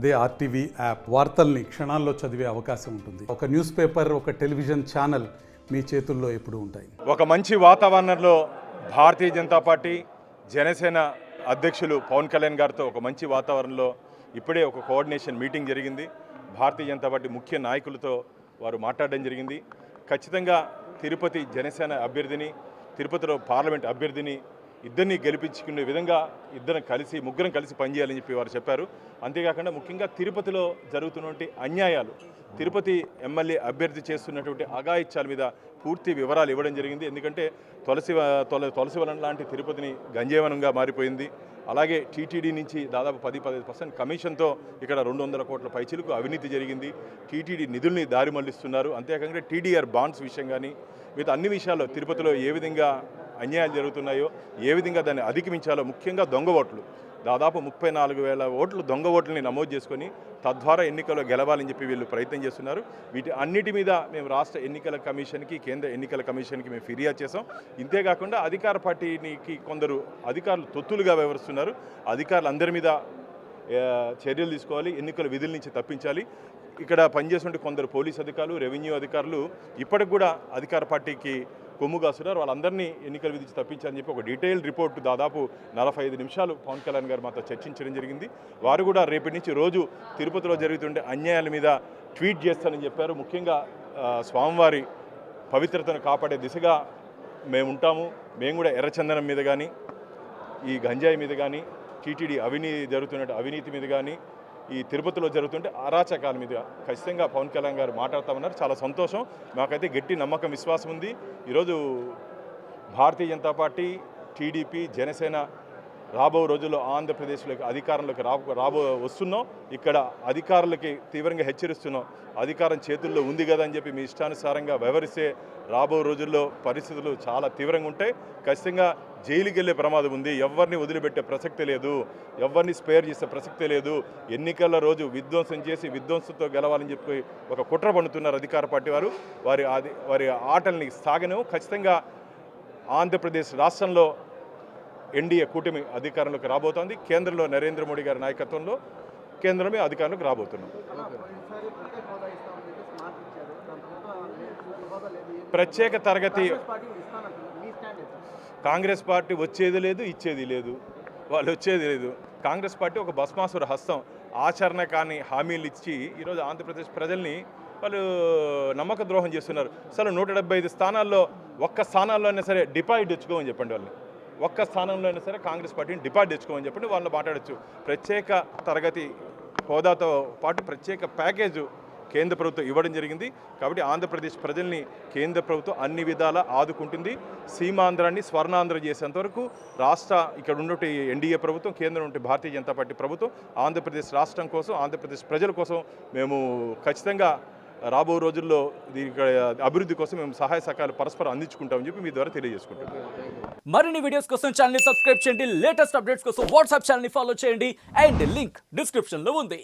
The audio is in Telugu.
అదే ఆర్టీవీ యాప్ వార్తల్ని క్షణాల్లో చదివే అవకాశం ఉంటుంది. ఒక న్యూస్ పేపర్, ఒక టెలివిజన్ ఛానల్ మీ చేతుల్లో ఎప్పుడూ ఉంటాయి. ఒక మంచి వాతావరణంలో భారతీయ జనతా పార్టీ జనసేన అధ్యక్షులు పవన్ కళ్యాణ్ గారితో ఒక మంచి వాతావరణంలో ఇప్పుడే ఒక కోఆర్డినేషన్ మీటింగ్ జరిగింది. భారతీయ జనతా పార్టీ ముఖ్య నాయకులతో వారు మాట్లాడడం జరిగింది. ఖచ్చితంగా తిరుపతి జనసేన అభ్యర్థిని, తిరుపతిలో పార్లమెంట్ అభ్యర్థిని ఇద్దరిని గెలిపించుకునే విధంగా ముగ్గురం కలిసి పనిచేయాలని చెప్పి వారు చెప్పారు. అంతేకాకుండా ముఖ్యంగా తిరుపతిలో జరుగుతున్నటువంటి అన్యాయాలు, తిరుపతి ఎమ్మెల్యే అభ్యర్థి చేస్తున్నటువంటి అఘాయిత్యాల మీద పూర్తి వివరాలు ఇవ్వడం జరిగింది. ఎందుకంటే తులసివనం లాంటి తిరుపతిని గంజేవనంగా మారిపోయింది. అలాగే టీటీడీ నుంచి దాదాపు 10-15% కమిషన్తో ఇక్కడ 200 కోట్ల పైచిలకు అవినీతి జరిగింది. టీటీడీ నిధుల్ని దారి మళ్లిస్తున్నారు. అంతేకాకుండా టీడీఆర్ బాండ్స్ విషయం కానీ మిగతా అన్ని విషయాల్లో తిరుపతిలో ఏ విధంగా అన్యాయాలు జరుగుతున్నాయో, ఏ విధంగా దాన్ని అధిగమించాలో, ముఖ్యంగా దొంగ ఓట్లు, దాదాపు 34,000 ఓట్లు దొంగ ఓట్లని నమోదు చేసుకొని తద్వారా ఎన్నికల్లో గెలవాలని చెప్పి వీళ్ళు ప్రయత్నం చేస్తున్నారు. వీటి అన్నిటి మీద మేము రాష్ట్ర ఎన్నికల కమిషన్కి, కేంద్ర ఎన్నికల కమిషన్కి మేము ఫిర్యాదు చేసాం. ఇంతేకాకుండా అధికార పార్టీకి కొందరు అధికారులు తొత్తులుగా వ్యవహరిస్తున్నారు. అధికారులందరి మీద చర్యలు తీసుకోవాలి, ఎన్నికల విధుల నుంచి తప్పించాలి. ఇక్కడ పనిచేస్తుంటే కొందరు పోలీస్ అధికారులు, రెవెన్యూ అధికారులు ఇప్పటికి కూడా అధికార పార్టీకి కొమ్ము కాస్తున్నారు. వాళ్ళందరినీ ఎన్నికల విధించి తప్పించాలని చెప్పి ఒక డీటెయిల్ రిపోర్టు దాదాపు 45 నిమిషాలు పవన్ కళ్యాణ్ గారు మాతో చర్చించడం జరిగింది. వారు కూడా రేపటి నుంచి రోజు తిరుపతిలో జరుగుతుండే అన్యాయాల మీద ట్వీట్ చేస్తానని చెప్పారు. ముఖ్యంగా స్వామివారి పవిత్రతను కాపాడే దిశగా మేము ఉంటాము. మేము కూడా ఎర్రచందనం మీద కానీ, ఈ గంజాయి మీద కానీ, టీటీడీ జరుగుతున్న అవినీతి మీద కానీ, ఈ తిరుపతిలో జరుగుతుంటే అరాచకాల మీద ఖచ్చితంగా పవన్ కళ్యాణ్ గారు మాట్లాడుతామన్నారు. చాలా సంతోషం. మాకైతే గట్టి నమ్మకం, విశ్వాసం ఉంది. ఈరోజు భారతీయ జనతా పార్టీ, టీడీపీ, జనసేన రాబో రోజుల్లో ఆంధ్రప్రదేశ్లోకి అధికారంలోకి వస్తున్నాం. ఇక్కడ అధికారులకి తీవ్రంగా హెచ్చరిస్తున్నాం. అధికారం చేతుల్లో ఉంది కదా అని చెప్పి మీ ఇష్టానుసారంగా వ్యవహరిస్తే రాబో రోజుల్లో పరిస్థితులు చాలా తీవ్రంగా ఉంటాయి. ఖచ్చితంగా జైలుకి వెళ్ళే ప్రమాదం ఉంది. ఎవరిని వదిలిపెట్టే ప్రసక్తే లేదు, ఎవరిని స్పేర్ చేసే ప్రసక్తే లేదు. ఎన్నికల రోజు విధ్వంసం చేసి విధ్వంసంతో గెలవాలని చెప్పి ఒక కుట్ర పన్నుతున్నారు అధికార పార్టీ వారు. వారి ఆటల్ని సాగను. ఖచ్చితంగా ఆంధ్రప్రదేశ్ రాష్ట్రంలో ఎన్డీఏ కూటమి అధికారంలోకి రాబోతోంది. కేంద్రంలో నరేంద్ర మోడీ గారి నాయకత్వంలో కేంద్రమే అధికారంలోకి రాబోతున్నాం. ప్రత్యేక తరగతి కాంగ్రెస్ పార్టీ వచ్చేది లేదు, ఇచ్చేది లేదు. వాళ్ళు వచ్చేది లేదు. కాంగ్రెస్ పార్టీ ఒక భస్మాసుర హస్తం, ఆచరణ కానీ హామీలు ఇచ్చి ఈరోజు ఆంధ్రప్రదేశ్ ప్రజల్ని వాళ్ళు నమ్మక ద్రోహం చేస్తున్నారు. అసలు 175 స్థానాల్లో ఒక్క స్థానాల్లో అయినా సరే డిపాజిట్ తెచ్చుకోమని చెప్పండి. వాళ్ళని ఒక్క స్థానంలో అయినా సరే కాంగ్రెస్ పార్టీని డిపాజిట్ తెచ్చుకోమని చెప్పండి. వాళ్ళు మాట్లాడచ్చు. ప్రత్యేక తరగతి హోదాతో పాటు ప్రత్యేక ప్యాకేజు కేంద్ర ప్రభుత్వం ఇవ్వడం జరిగింది. కాబట్టి ఆంధ్రప్రదేశ్ ప్రజల్ని కేంద్ర ప్రభుత్వం అన్ని విధాలా ఆదుకుంటుంది. సీమాంధ్రాన్ని స్వర్ణాంధ్ర చేసేంతవరకు ఇక్కడ ఉన్నటువంటి ఎన్డీఏ ప్రభుత్వం, కేంద్రం నుండి భారతీయ జనతా పార్టీ ప్రభుత్వం ఆంధ్రప్రదేశ్ రాష్ట్రం కోసం, ఆంధ్రప్రదేశ్ ప్రజల కోసం మేము ఖచ్చితంగా రాబో రోజుల్లో అభివృద్ధి కోసం మేము సహాయ సహకారాలు పరస్పరం అందించుకుంటామని చెప్పి మీ ద్వారా తెలియజేసుకుంటాం. మరిన్ని వీడియోస్ కోసం ఛానల్ ని సబ్స్క్రైబ్ చేయండి. లేటెస్ట్ అప్డేట్స్ కోసం వాట్సాప్ ఛానల్ ని ఫాలో చేయండి. అండ్ లింక్ డిస్క్రిప్షన్ లో ఉంది.